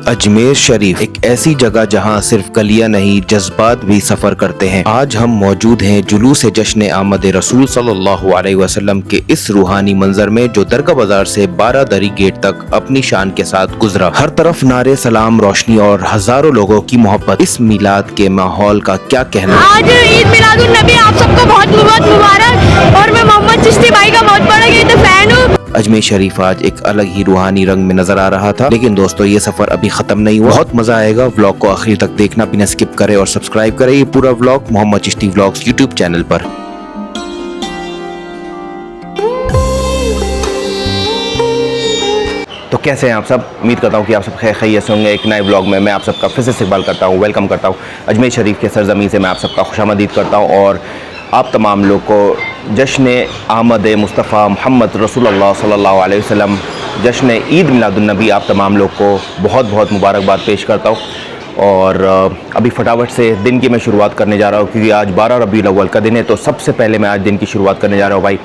अजमेर शरीफ एक ऐसी जगह जहां सिर्फ गलियां नहीं जज्बात भी सफर करते हैं। आज हम मौजूद हैं जुलूस जश्न आमद रसूल सल्लल्लाहु अलैहि वसल्लम के इस रूहानी मंजर में, जो दरगाह बाजार से 12 दरी गेट तक अपनी शान के साथ गुजरा। हर तरफ नारे सलाम, रोशनी और हजारों लोगों की मोहब्बत। इस मिलाद के माहौल का क्या कहना। आज ईद मिलादुन नबी आप सबको बहुत बहुत मुबारक। और मैं मोहम्मद चिश्ती भाई का बहुत बड़ा फैन हूँ। अजमेर शरीफ आज एक अलग ही रूहानी रंग में नजर आ रहा था। लेकिन दोस्तों, ये सफर अभी खत्म नहीं हुआ। बहुत मजा आएगा। व्लॉग को आखिर तक देखना, बिना स्किप करे, और सब्सक्राइब करें ये पूरा vlog Mohammed Chishti vlogs YouTube channel पर। तो कैसे हैं आप सब? उम्मीद करता हूँ कि आप सब खैरियत से होंगे। एक नए व्लॉग में मैं आप सबका फिर से इस्तकबाल करता हूँ, वेलकम करता हूँ। अजमेर शरीफ के सरजमीन से मैं आप सबका खुशामदीद करता हूँ और आप तमाम लोग को जश्न आमद मुस्तफ़ा मोहम्मद रसूलुल्लाह सल्लल्लाहु अलैहि वसल्लम, जश्न ईद मिलादुन नबी, आप तमाम लोग को बहुत बहुत मुबारकबाद पेश करता हूँ। और अभी फटाफट से दिन की मैं शुरुआत करने जा रहा हूँ, क्योंकि आज 12 रबीउल अव्वल का दिन है। तो सबसे पहले मैं आज दिन की शुरुआत करने जा रहा हूँ भाई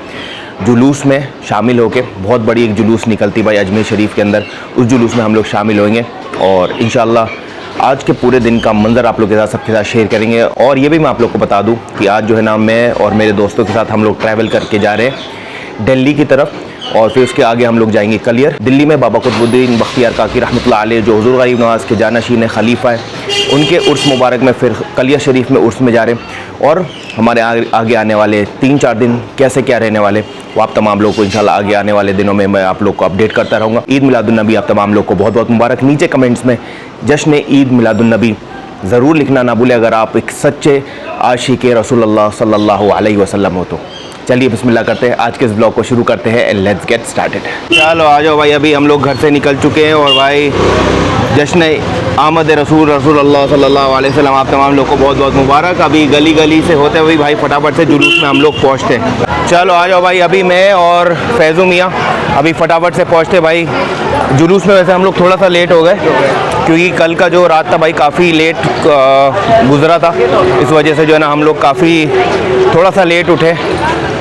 जुलूस में शामिल होके। बहुत बड़ी एक जुलूस निकलती भाई अजमेर शरीफ के अंदर, उस जुलूस में हम लोग शामिल होंगे और इंशाअल्लाह आज के पूरे दिन का मंज़र आप लोग के साथ सबके साथ शेयर करेंगे। और ये भी मैं आप लोग को बता दूं कि आज जो है ना, मैं और मेरे दोस्तों के साथ हम लोग ट्रैवल करके जा रहे हैं दिल्ली की तरफ, और फिर उसके आगे हम लोग जाएंगे कलियर। दिल्ली में बाबा कुतुबुद्दीन बख्तियार काकी रहमतुल्लाह अलैह, जो हुज़ूर गरीब नवाज़ के जानशीन खलीफा है, उनके उर्स मुबारक में फिर कलियर शरीफ में उर्स में जा रहे हैं। और हमारे आगे आने वाले 3-4 दिन कैसे क्या रहने वाले, वो आप तमाम लोग को इंशाल्लाह आगे आने वाले दिनों में मैं आप लोग को अपडेट करता रहूँगा। ईद मिलादुन नबी आप तमाम लोग को बहुत बहुत मुबारक। नीचे कमेंट्स में जश्न ईद मिलादुन नबी ज़रूर लिखना ना भूलें, अगर आप एक सच्चे आशिक रसूलुल्लाह सल्लल्लाहु अलैहि वसल्लम हो तो। चलिए बिस्मिल्लाह करते हैं, आज के इस ब्लॉग को शुरू करते हैं एंड लेट्स गेट स्टार्टेड। चलो आ जाओ भाई, अभी हम लोग घर से निकल चुके हैं और भाई जश्न आमद रसूलुल्लाह सल्लल्लाहु अलैहि वसल्लम आप तमाम लोग को बहुत बहुत मुबारक। अभी गली गली से होते हुए भाई फटाफट से जुलूस में हम लोग पहुँचते हैं। चलो आ जाओ भाई, अभी मैं और फैज़ू मियाँ अभी फटाफट से पहुँचते भाई जुलूस में। वैसे हम लोग थोड़ा सा लेट हो गए, क्योंकि कल का जो रात था भाई काफ़ी लेट गुजरा था, इस वजह से जो है ना हम लोग काफ़ी थोड़ा सा लेट उठे।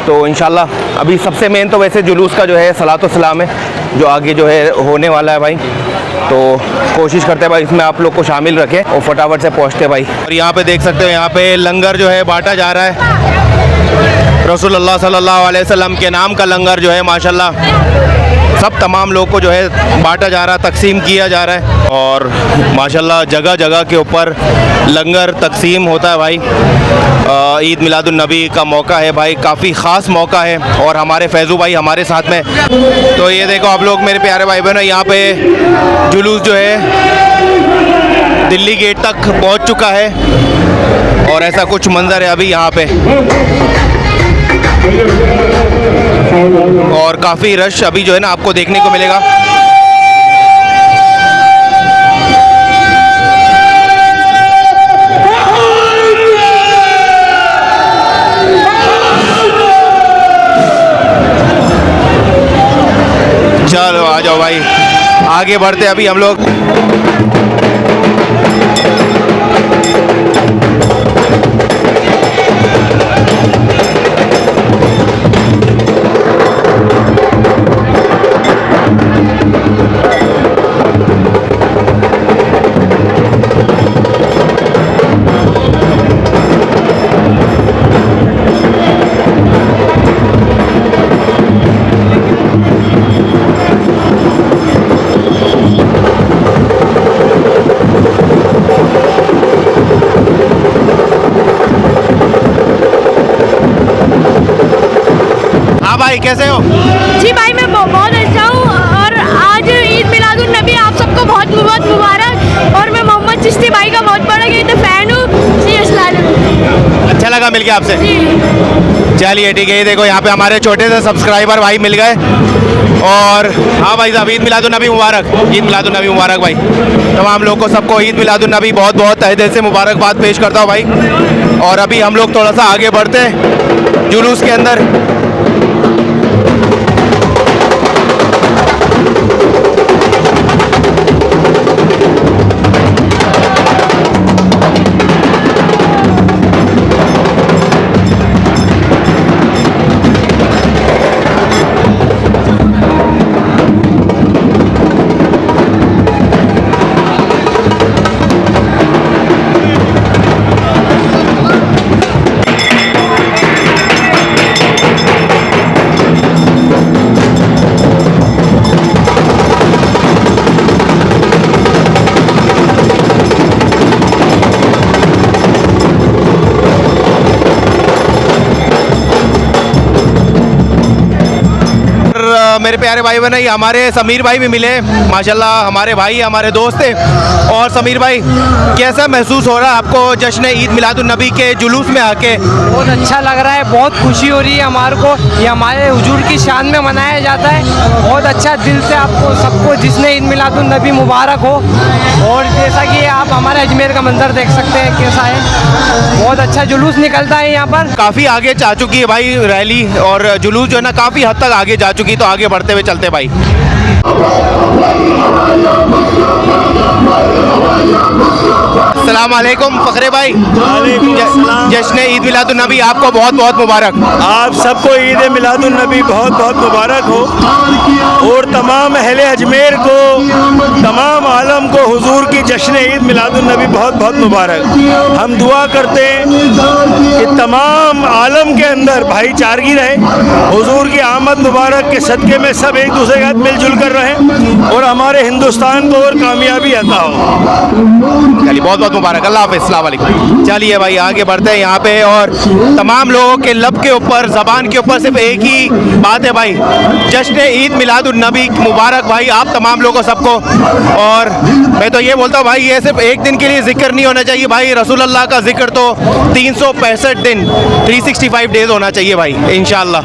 तो इंशाल्लाह अभी सबसे मेन तो वैसे जुलूस का जो है सलातो सलाम है, जो आगे जो है होने वाला है भाई। तो कोशिश करते हैं भाई इसमें आप लोग को शामिल रखें और फटाफट से पहुँचते भाई। और यहाँ पे देख सकते हो, यहाँ पे लंगर जो है बांटा जा रहा है। रसूलुल्लाह सल्लल्लाहु अलैहि वसल्लम के नाम का लंगर जो है माशाल्लाह सब तमाम लोग को जो है बांटा जा रहा है, तकसीम किया जा रहा है। और माशाल्लाह जगह जगह के ऊपर लंगर तकसीम होता है भाई। ईद मिलादुन नबी का मौका है भाई, काफ़ी ख़ास मौका है और हमारे फैज़ू भाई हमारे साथ में। तो ये देखो आप लोग मेरे प्यारे भाई बहनों, यहाँ पे जुलूस जो है दिल्ली गेट तक पहुँच चुका है और ऐसा कुछ मंजर है अभी यहाँ पे, और काफ़ी रश अभी जो है ना आपको देखने को मिलेगा। चलो आ जाओ भाई, आगे बढ़ते अभी हम लोग। भाई कैसे हो? जी भाई मैं बहुत अच्छा हूँ और आज ईद मिलादुन नबी आप सबको बहुत बहुत मुबारक। और मैं मोहम्मद चिश्ती भाई का बहुत बड़ा फैन हूँ। जी अस्सलाम। अच्छा लगा मिलके आपसे। चलिए ठीक है, ये देखो यहाँ पे हमारे छोटे से सब्सक्राइबर भाई मिल गए। और हाँ भाई साहब, ईद मिलादुन नबी मुबारक, ईद मिलादुन नबी मुबारक भाई। तमाम लोग को सबको ईद मिलादुन नबी बहुत बहुत तहे दिल से मुबारकबाद पेश करता हूँ भाई। और अभी हम लोग थोड़ा सा आगे बढ़ते हैं जुलूस के अंदर। मेरे प्यारे भाई बहन, ये हमारे समीर भाई भी मिले माशाल्लाह, हमारे भाई हमारे दोस्त थे। और समीर भाई, कैसा महसूस हो रहा है आपको जश्न ईद मिलादुन्नबी के जुलूस में आके? बहुत अच्छा लग रहा है, बहुत खुशी हो रही है हमारे को। ये हमारे हुजूर की शान में मनाया जाता है। बहुत अच्छा दिल से आपको सबको जिसने ईद मिलादुन्नबी मुबारक हो। और जैसा कि आप हमारे अजमेर का मंजर देख सकते हैं कैसा है, बहुत अच्छा जुलूस निकलता है यहाँ पर। काफ़ी आगे जा चुकी है भाई रैली, और जुलूस जो है ना काफ़ी हद तक आगे जा चुकी, तो आगे बढ़ते हुए चलते भाई। अस्सलाम वालेकुम फ़खरे भाई, जश्न ईद मिलादुन्नबी आपको बहुत बहुत मुबारक। आप सबको ईद मिलादुन्नबी बहुत बहुत मुबारक हो, और तमाम अहले अजमेर को, तमाम आलम को हुजूर की जश्न ईद मिलादुन्नबी बहुत बहुत मुबारक। हम दुआ करते हैं कि तमाम आलम के अंदर भाईचारगी रहे, हुजूर की आमद मुबारक के सदक़े में सब एक दूसरे के साथ मिलजुल कर रहें, और हमारे हिंदुस्तान को और कामयाबी अता हो। चलिए बहुत बहुत मुबारक, अल्लाह हाफ़िज़, अस्सलाम वालेकुम। चलिए भाई आगे बढ़ते हैं यहाँ पे, और तमाम लोगों के लब के ऊपर, ज़बान के ऊपर सिर्फ एक ही बात है भाई, जश्न ईद मिलादुन्नबी मुबारक भाई आप तमाम लोगों को, सबको। और मैं तो ये बोलता हूँ भाई, ये सिर्फ एक दिन के लिए जिक्र नहीं होना चाहिए भाई, रसूल अल्लाह का जिक्र तो 365 दिन 365 डेज होना चाहिए भाई, इंशाअल्लाह।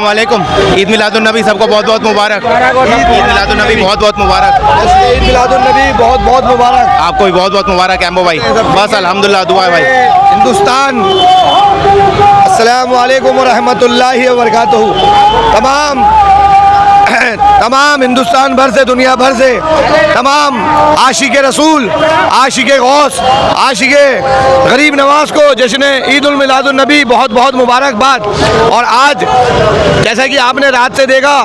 वालेकुम, ईद मिलादुन्नबी सबको बहुत बहुत मुबारक। ईद मिलादुन्नबी बहुत बहुत मुबारक। ईद मिलादुन्नबी बहुत बहुत मुबारक। आपको भी बहुत बहुत मुबारक एम्बो भाई। बस अल्हम्दुलिल्लाह, दुआ है भाई। हिंदुस्तान, अस्सलाम वालेकुम व रहमतुल्लाहि व बरकातहू। तमाम हिंदुस्तान भर से, दुनिया भर से तमाम आशिक रसूल, आशिक गौस, आशिक गरीब नवाज को जश्न ईद उल मिलादुन्नबी बहुत बहुत मुबारकबाद। और आज जैसा कि आपने रात से देखा,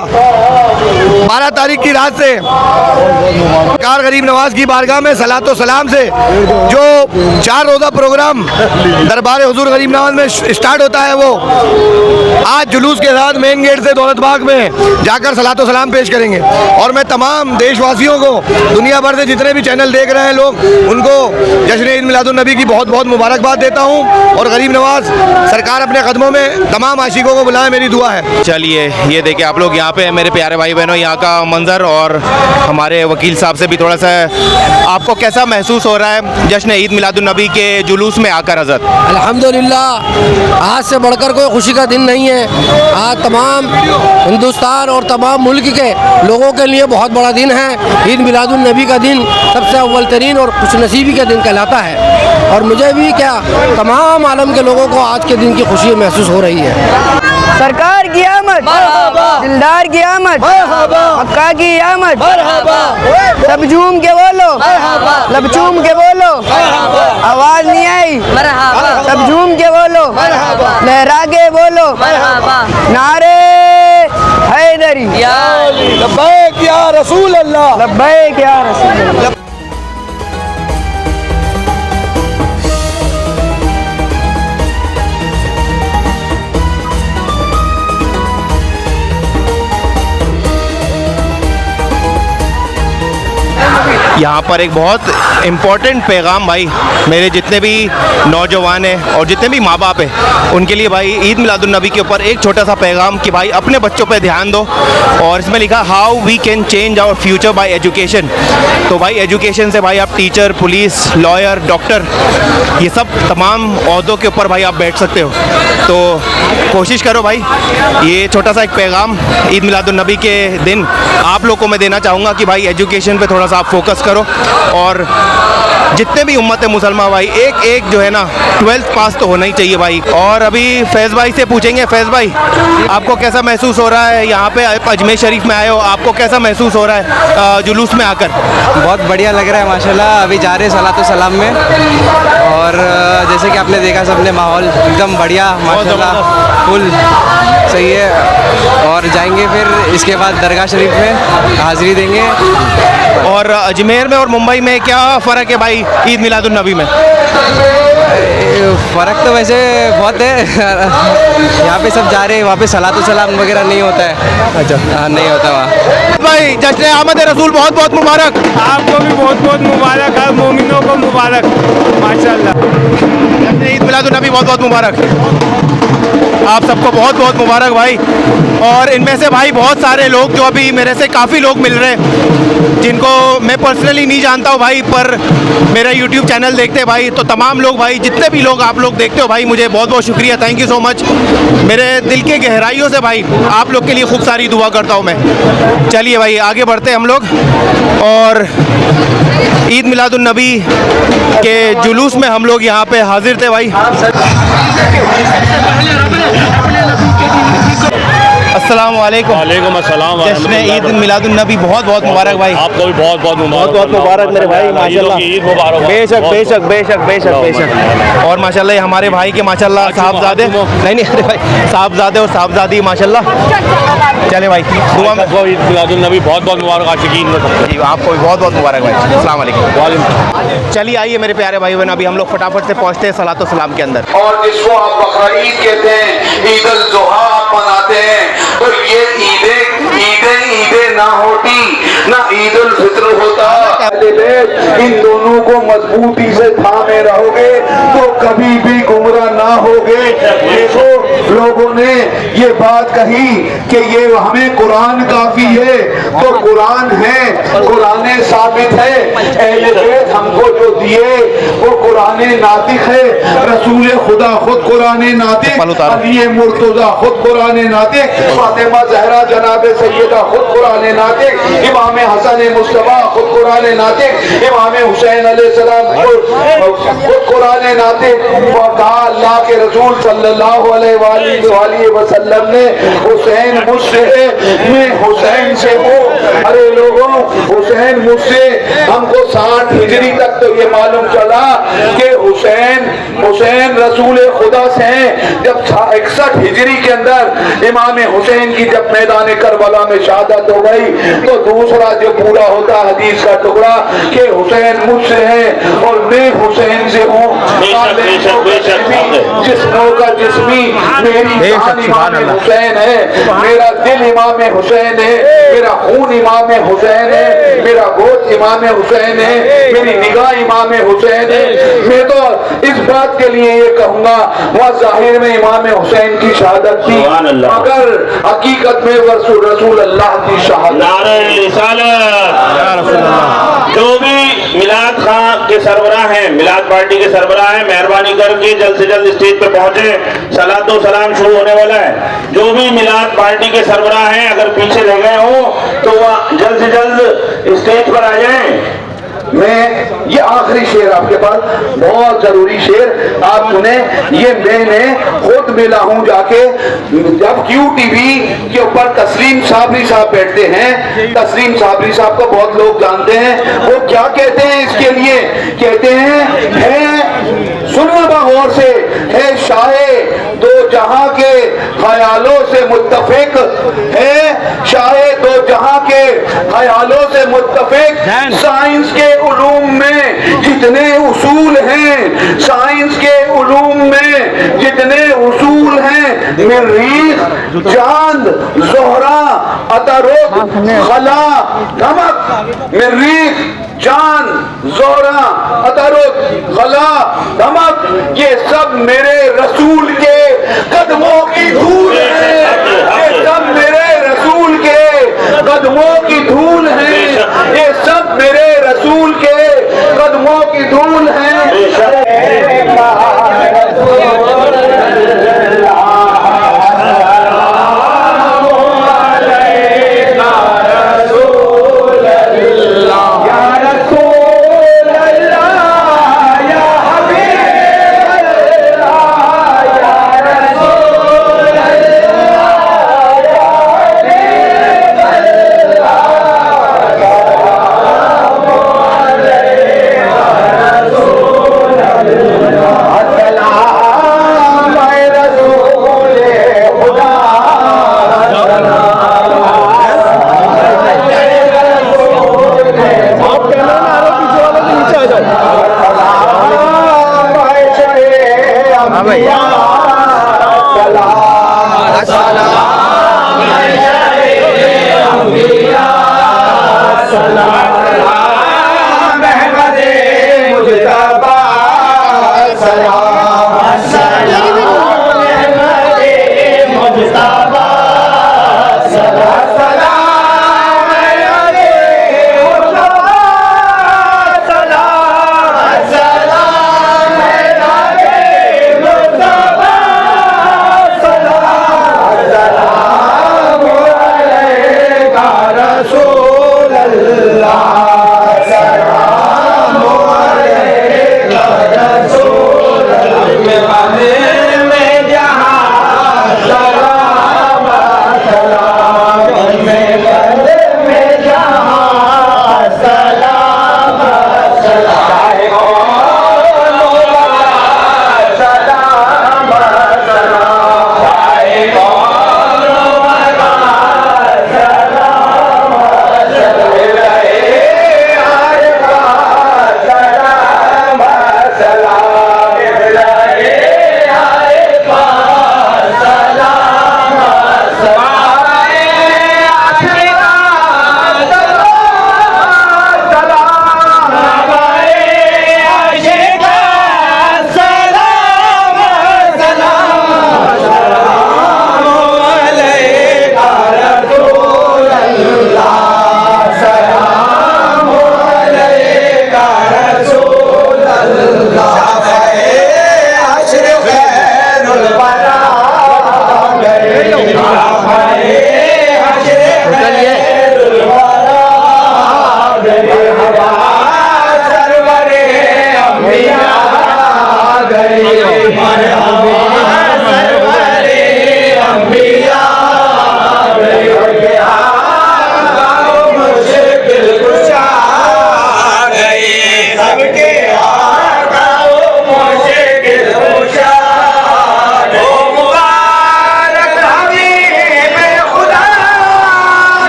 12 तारीख की रात से कार गरीब नवाज की बारगाह में सलातो सलाम से जो 4 रोज़ा प्रोग्राम दरबार हुजूर गरीब नवाज में स्टार्ट होता है, वो आज जुलूस के साथ मेन गेट से दौलत बाग में जाकर सलातो सलाम पेश करेंगे। और मैं तमाम देशवासियों को, दुनिया भर से जितने भी चैनल देख रहे हैं लोग, उनको जश्न ईद मिलादुन्नबी की बहुत बहुत मुबारकबाद देता हूँ। और गरीब नवाज सरकार अपने कदमों में तमाम आशिकों को बुलाए, मेरी दुआ है। चलिए ये देखिए आप लोग यहाँ पे, मेरे प्यारे भाई बहनों, यहाँ का मंजर, और हमारे वकील साहब से भी थोड़ा सा, आपको कैसा महसूस हो रहा है जश्न ईद मिलादुन्नबी के जुलूस में आकर हज़रत? अल्हम्दुलिल्लाह, आज से बढ़कर कोई खुशी का दिन नहीं है। आज तमाम हिंदुस्तान और तमाम मुल्क के लोगों के लिए बहुत बड़ा दिन है। ईद मिलादुन्नबी का दिन सबसे अव्वल तरीन और खुशनसीबी का दिन कहलाता है। और मुझे भी क्या, तमाम आलम के लोगों को आज के दिन की खुशी महसूस हो रही है। सरकार की आमद, दिलदार की आमद, मक्का की आमद, सब झूम के बोलो, लब झूम के बोलो, आवाज नहीं आई, सब झूम के बोलो, लहरा के बोलो, नारे हैदरी, लब्बैक या रसूल अल्लाह, लब्बैक या रसूल अल्लाह। यहाँ पर एक बहुत इम्पोर्टेंट पैगाम भाई मेरे जितने भी नौजवान हैं और जितने भी माँ बाप हैं उनके लिए भाई ईद मिलादुन नबी के ऊपर एक छोटा सा पैगाम कि भाई अपने बच्चों पे ध्यान दो। और इसमें लिखा how we can change our future by education. तो भाई एजुकेशन से भाई आप टीचर, पुलिस, लॉयर, डॉक्टर, ये सब तमाम ओहदों के ऊपर भाई आप बैठ सकते हो। तो कोशिश करो भाई, ये छोटा सा एक पैगाम ईद मिलादुन नबी के दिन आप लोगों को मैं देना चाहूँगा कि भाई एजुकेशन पे थोड़ा सा आप फोकस करो। और जितने भी उम्मत है मुसलमान भाई एक एक जो है ना 12th पास तो होना ही चाहिए भाई। और अभी फैज़ भाई से पूछेंगे, फैज़ भाई आपको कैसा महसूस हो रहा है यहाँ पे अजमेर शरीफ में आए हो, आपको कैसा महसूस हो रहा है जुलूस में आकर? बहुत बढ़िया लग रहा है माशाल्लाह। अभी जा रहे हैं सलातो सलाम में और जैसे कि आपने देखा सबने माहौल एकदम बढ़िया माशाल्लाह फुल सही है। और जाएंगे फिर इसके बाद दरगाह शरीफ में हाज़िरी देंगे। और अजमेर में और मुंबई में क्या फ़र्क है भाई ईद मिलादुन नबी में? फ़र्क तो वैसे बहुत है। यहाँ पे सब जा रहे हैं, वहाँ पे सलातो सलाम वगैरह नहीं होता है। अच्छा हाँ, नहीं होता वहाँ। भाई जश्न आमद रसूल बहुत बहुत मुबारक। आपको भी बहुत बहुत मुबारक है, मोमिनों को मुबारक माशाल्लाह। जश्न ईद मिलादुन नबी बहुत बहुत मुबारक। आप सबको बहुत बहुत मुबारक भाई। और इनमें से भाई बहुत सारे लोग जो अभी मेरे से काफ़ी लोग मिल रहे हैं जिनको मैं पर्सनली नहीं जानता हूँ भाई, पर मेरा यूट्यूब चैनल देखते हैं भाई। तो तमाम लोग भाई, जितने भी लोग आप लोग देखते हो भाई, मुझे बहुत बहुत शुक्रिया, थैंक यू सो मच। मेरे दिल के गहराइयों से भाई आप लोग के लिए खूब सारी दुआ करता हूँ मैं। चलिए भाई आगे बढ़ते हैं हम लोग और ईद मिलादुन नबी के जुलूस में हम लोग यहाँ पे हाजिर थे भाई। अस्सलाम वालेकुम। वालेकुम अस्सलाम। जश्न ईद मिलादुन नबी बहुत बहुत मुबारक भाई। आपको भी बहुत बहुत मुबारक। बहुत बहुत मुबारक मेरे भाई माशाल्लाह। ईद मुबारक। बेशक बेशक बेशक बेशक बेशक। और माशाल्लाह ये हमारे भाई के माशाल्लाह साहबजादे, नहीं अरे भाई साहबजादे और साहबजादी माशाल्लाह। चले भाई दुआ में ईद मिलादुन नबी बहुत बहुत मुबारक आशिकीन में सबको। जी आपको भी बहुत बहुत मुबारक भाई। अस्सलाम वालेकुम। चलिए आइए मेरे प्यारे भाई बहन, अभी हम लोग फटाफट से पहुँचते हैं सलातो सलाम के अंदर। और जिसको आप बकरा ईद कहते हैं, ईद उल जुहा आप मनाते हैं, तो ये ईदें ना होती ना ईद उल फित्र होता। इन दोनों को मजबूती से थामे रहोगे तो कभी भी गुमराह ना होगे। देखो लोगों ने ये बात कही कि ये हमें कुरान काफी है, तो कुरान है, कुरान साबित है। अहले बैत हमको जो दिए वो कुरान नातिक है। रसूल खुदा खुद कुरान नातिक, अली मुर्तजा खुद कुरान नातिक, फातिमा जहरा जनाबे सैयदा खुद कुरान नातिक, इमाम हसन मुस्तफा खुद कुरान नातिक, इमाम हुसैन अलैहिस्सलाम खुद कुरान नातिक। कहा अल्लाह के रसूल सल्लल्लाहु अलैहि वसल्लम ने हुसैन मुझसे है, मैं हुसैन से हूँ। अरे लोगों, हुसैन मुझसे, हमको 60 हिजरी तक तो ये मालूम चला कि हुसैन रसूल खुदा से हैं। जब 61 हिजरी के अंदर इमाम हुसैन की जब मैदान करबला में शहादत हो गई तो दूसरा जो पूरा होता हदीस का टुकड़ा कि हुसैन मुझसे है और मैं हुसैन से हूँ। जिस्मों का जिस्मी मेरी जान इमाम हुसैन है, मेरा दिल इमाम हुसैन है, मेरा खून इमाम हुसैन है, मेरा गोश्त इमाम हुसैन है, मेरी निगाह इमाम हुसैन है। मैं तो इस बात के लिए ये कहूँगा, वहाँ जाहिर में इमाम हुसैन की शहादत थी मगर हकीकत में रसूल अल्लाह की शहादत। जो भी मिलाद खां के सरबराह हैं, मिलाद पार्टी के सरबराह हैं, मेहरबानी करके जल्द से जल्द स्टेज पर पहुंचे। सलातो सलाम शुरू होने वाला है। जो भी मिलाद पार्टी के सरबराह हैं अगर पीछे रह गए हो तो वह जल्द से जल्द स्टेज पर आ जाएं। मैं ये आखिरी शेर आपके पास, बहुत जरूरी शेर आप सुने। ये मैंने खुद मिला हूं जाके, जब QTV के ऊपर तस्लीम साबरी साहब बैठते हैं, तस्लीम साबरी साहब को बहुत लोग जानते हैं, वो क्या कहते हैं इसके लिए, कहते हैं है सुनना गौर से, है शाहे दो जहां के ख्यालों से मुत्तफिक, है शाहे दो जहां के ख्यालों से मुत्तफिक। साइंस के उलूम में जितने उसूल हैं, साइंस के उलूम में जितने उसूल हैं, मरीख, चांद, जोहरा, अतरुद, खला, नमक, मरीख, चांद, जोहरा, अतरुत, खला, दमक, ये सब मेरे रसूल के कदमों की धूल है। ये सब मेरे रसूल के कदमों की धूल है। ये सब मेरे रसूल के कदमों की धूल है। रसूल अल्लाह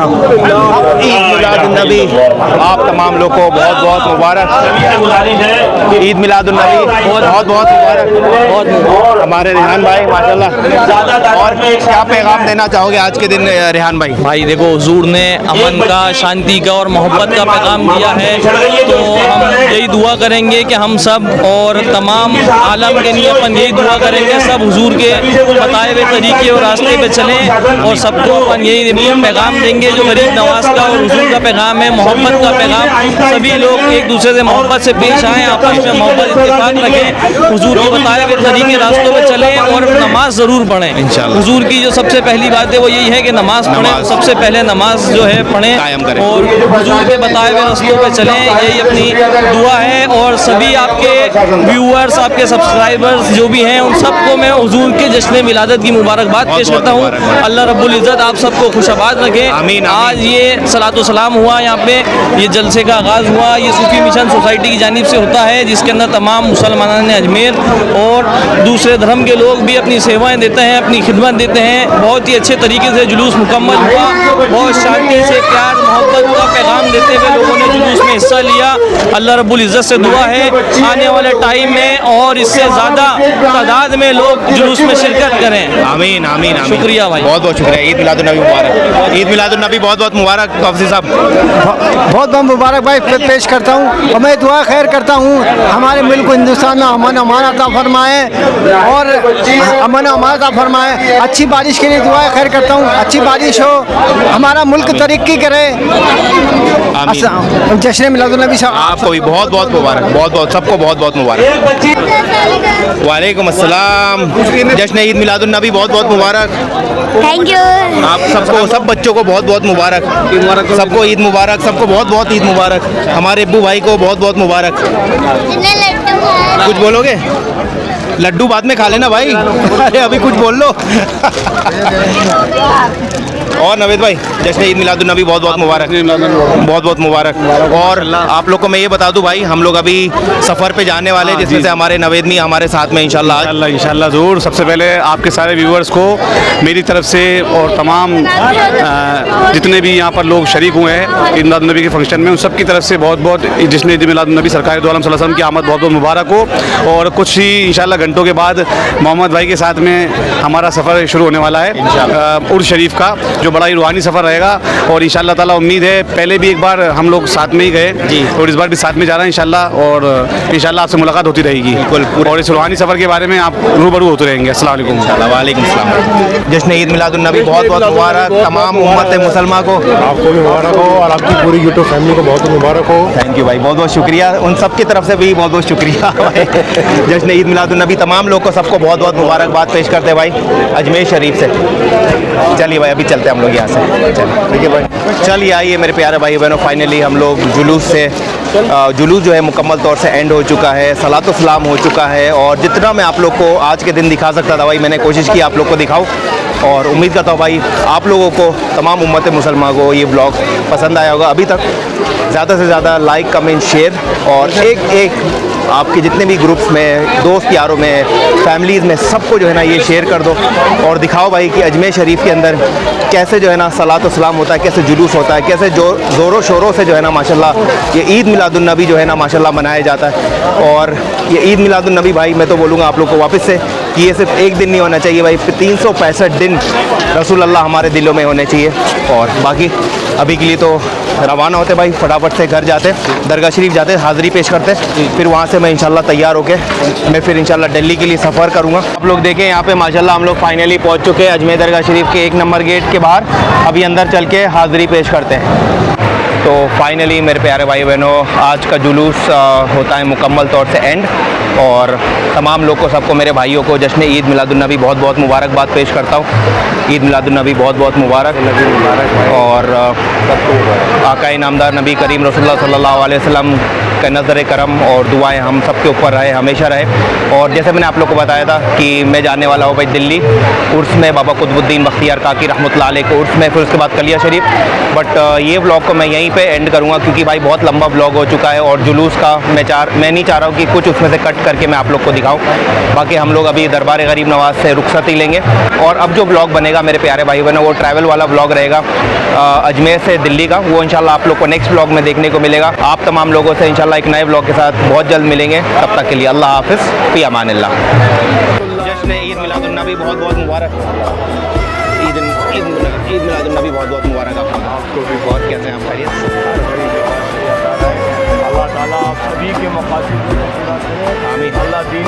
ईद मिलादुन्नबी आप तमाम लोग को बहुत बहुत मुबारक। ईद मिलादुन्नबी बहुत बहुत मुबारक। हमारे रेहान भाई माशाल्लाह, और क्या पैगाम देना चाहोगे आज के दिन रेहान भाई? भाई देखो, हुजूर ने अमन का, शांति का और मोहब्बत का पैगाम दिया है, तो हम यही दुआ करेंगे कि हम सब और तमाम आलम के लिए अपन यही दुआ करेंगे, सब हुजूर के बताए हुए तरीके और रास्ते पे चलें और सबको अपन यही पैगाम देंगे जो गरीब नवाज का और हुजूर का पैगाम है, मोहब्बत का पैगाम। सभी लोग एक दूसरे से मोहब्बत से पेश आएँ, आपस में मोहब्बत इत्तेफाक रखें, हुजूर के बताए हुए तरीके रास्तों पे चलें और नमाज ज़रूर पढ़ें इंशाल्लाह। हुजूर की जो सबसे पहली बात है वो यही है कि नमाज पढ़ें, सबसे पहले नमाज जो है पढ़ें और हुजूर के बताए हुए रास्तों पे चलें, यही अपनी दुआ है। और सभी आपके व्यूअर्स, आपके सब्सक्राइबर्स जो भी हैं, उन सबको मैं हुजूर के जश्न मिलादत की मुबारकबाद पेश करता हूँ। अल्लाह रब्बुल इज़्ज़त आप सबको खुशाबाद रखे। आज ये सलातो सलाम हुआ, यहाँ पे ये जलसे का आगाज़ हुआ, ये सूफी मिशन सोसाइटी की जानिब से होता है, जिसके अंदर तमाम मुसलमानान अजमेर और दूसरे धर्म के लोग भी अपनी सेवाएं देते हैं, अपनी खिदमत देते हैं। बहुत ही अच्छे तरीके से जुलूस मुकम्मल हुआ, बहुत शांति से प्यार मोहब्बत का पैगाम देते हुए लोगों ने जुलूस में हिस्सा लिया। अल्लाह रब्बुल इज़्ज़त से दुआ है आने वाले टाइम में और इससे ज़्यादा तादाद में लोग जुलूस में शिरकत करें। आमीन आमीन आमीन। शुक्रिया भाई, बहुत बहुत शुक्रिया। ईद मिलादुन्नबी मुबारक। ईद मिलादुन्नबी बहुत बहुत मुबारक। तौफीक साहब बहुत बहुत मुबारक भाई पेश करता हूँ और मैं दुआ खैर करता हूँ हमारे मुल्क हिंदुस्तान में अमन अमान अता फरमाए और अमन अमान अता फरमाए। अच्छी बारिश के लिए दुआ खैर करता हूँ, अच्छी बारिश हो, हमारा मुल्क तरक्की करे। जश्न मिलादुन्नबी साहब आपको भी बहुत बहुत मुबारक, बहुत बहुत सबको बहुत बहुत मुबारक। वालेकुम अस्सलाम। जश्न ईद मिलादुन्नबी बहुत बहुत मुबारक। Thank you. आप सबको, सब बच्चों को बहुत बहुत मुबारक। सबको ईद मुबारक, सबको बहुत बहुत ईद मुबारक। हमारे अब्बू भाई को बहुत बहुत मुबारक। कुछ बोलोगे? लड्डू बाद में खा लेना भाई। अरे अभी कुछ बोल लो। और नवेद भाई, जश्न ईद मिलादुन्नबी बहुत बहुत मुबारक, बहुत बहुत मुबारक। और आप लोग को मैं ये बता दूं भाई, हम लोग अभी सफ़र पे जाने वाले हैं, जिसमें से हमारे नवेद भी हमारे साथ में इंशाल्लाह ज़रूर। सबसे पहले आपके सारे व्यूअर्स को मेरी तरफ से और तमाम जितने भी यहाँ पर लोग शरीक हुए हैं ईद मिलादुन्नबी के फंक्शन में, उन सब की तरफ से बहुत बहुत जश्न ईद मिलादुन्नबी सरकार दो आलम सल्लल्लाहु अलैहि वसल्लम की आमद बहुत बहुत मुबारक हो। और कुछ ही इंशाल्लाह घंटों के बाद मोहम्मद भाई के साथ में हमारा सफ़र शुरू होने वाला है उर्स शरीफ का, जो बड़ा ही रूहानी सफ़र रहेगा। और इंशाल्लाह ताला उम्मीद है, पहले भी एक बार हम लोग साथ में ही गए और इस बार भी साथ में जा रहे हैं इंशाल्लाह, और इंशाल्लाह आपसे मुलाकात होती रहेगी और इस रूहानी सफ़र के बारे में आप रूबरू होते रहेंगे। अस्सलाम वालेकुम। वालेकुम सलाम। जश्न ईद मिलादुन्नबी बहुत बहुत मुबारक तमाम उम्मत मुसलमान को। आपको भी मुबारक हो और आपकी पूरी यूट्यूब फैमिली को बहुत मुबारक हो। थैंक यू भाई, बहुत बहुत शुक्रिया। उन सब की तरफ से भी बहुत बहुत शुक्रिया। जश्न ईद मिलादुन्नबी तमाम लोग को, सबको बहुत बहुत मुबारकबाद पेश करते हैं भाई अजमेर शरीफ से। चलिए भाई, अभी चलते हैं हम लोग यहाँ से। चलिए ठीक है भाई, चलिए आइए मेरे प्यारे भाई बहनों, फाइनली हम लोग जुलूस जो है मुकम्मल तौर से एंड हो चुका है, सलातो सलाम हो चुका है। और जितना मैं आप लोग को आज के दिन दिखा सकता था भाई, मैंने कोशिश की आप लोग को दिखाऊं। और उम्मीद करता हूँ भाई आप लोगों को, तमाम उम्मत मुसलमान को ये ब्लॉग पसंद आया होगा। अभी तक ज़्यादा से ज़्यादा लाइक, कमेंट, शेयर और एक आपके जितने भी ग्रुप्स में, दोस्त यारों में, फैमिलीज़ में, सबको जो है ना ये शेयर कर दो और दिखाओ भाई कि अजमेर शरीफ के अंदर कैसे जो है ना सलातो सलाम होता है, कैसे जुलूस होता है, कैसे ज़ोरों शोरों से जो है ना माशाल्लाह ये ईद मिलादुन्नबी जो है ना माशाल्लाह मनाया जाता है। और ये ईद मिलादुन्नबी भाई मैं तो बोलूँगा आप लोग को वापस से कि ये सिर्फ एक दिन नहीं होना चाहिए भाई, 365 दिन रसूल अल्लाह हमारे दिलों में होने चाहिए। और बाकी अभी के लिए तो रवाना होते भाई, फटाफट से घर जाते, दरगाह शरीफ जाते, हाज़िरी पेश करते, फिर वहाँ से मैं इंशाल्लाह तैयार होके मैं फिर इंशाल्लाह दिल्ली के लिए सफ़र करूँगा। आप लोग देखें यहाँ पे माशाल्लाह हम लोग फाइनली पहुँच चुके हैं अजमेर दरगाह शरीफ के 1 नंबर गेट के बाहर। अभी अंदर चल के हाज़िरी पेश करते हैं। तो फाइनली मेरे प्यारे भाई बहनों, आज का जुलूस होता है मुकम्मल तौर से एंड, और तमाम लोग को, सबको, मेरे भाइयों को जश्न ईद मिलादुन्नबी बहुत बहुत मुबारकबाद पेश करता हूँ। ईद मिलादुन्नबी बहुत बहुत मुबारक। और आका इनामदार नबी करीम रसूलुल्लाह सल्लल्लाहु अलैहि वसल्लम का नज़र करम और दुआएं हम सब के ऊपर रहे, हमेशा रहे। और जैसे मैंने आप लोग को बताया था कि मैं जाने वाला हूँ भाई दिल्ली उर्स में, बाबा कुतुबुद्दीन बख्तियार काकी रहमतुल्लाह अलैह को उर्स में, फिर उसके बाद कलिया शरीफ। बट ये व्लॉग को मैं यहीं पे एंड करूँगा क्योंकि भाई बहुत लंबा व्लॉग हो चुका है और जुलूस का मैं नहीं चाह रहा हूँ कि कुछ उसमें से कट करके मैं आप लोग को दिखाऊँ। बाकी हम लोग अभी दरबार गरीब नवाज से रुखसती लेंगे और अब जो व्लॉग बनेगा मेरे प्यारे भाई बहनों वो ट्रैवल वाला व्लॉग रहेगा अजमेर से दिल्ली का। वो इंशाल्लाह आप लोग को नेक्स्ट व्लॉग में देखने को मिलेगा। आप तमाम लोगों से इंशाल्लाह एक नए व्लॉग के साथ बहुत जल्द मिलेंगे। तब तक के लिए अल्लाह हाफिज़, फ़ी अमानिल्लाह। जश्न ईद मिलादुन्नबी बहुत बहुत मुबारक। ईद मिलादुन्नबी बहुत बहुत मुबारक आपको भी। बहुत कैसे हैं आप? खैरियत? अल्लाह ताला आप सभी के मकासद को पूरा करे। आमीन। अल्लाह दीन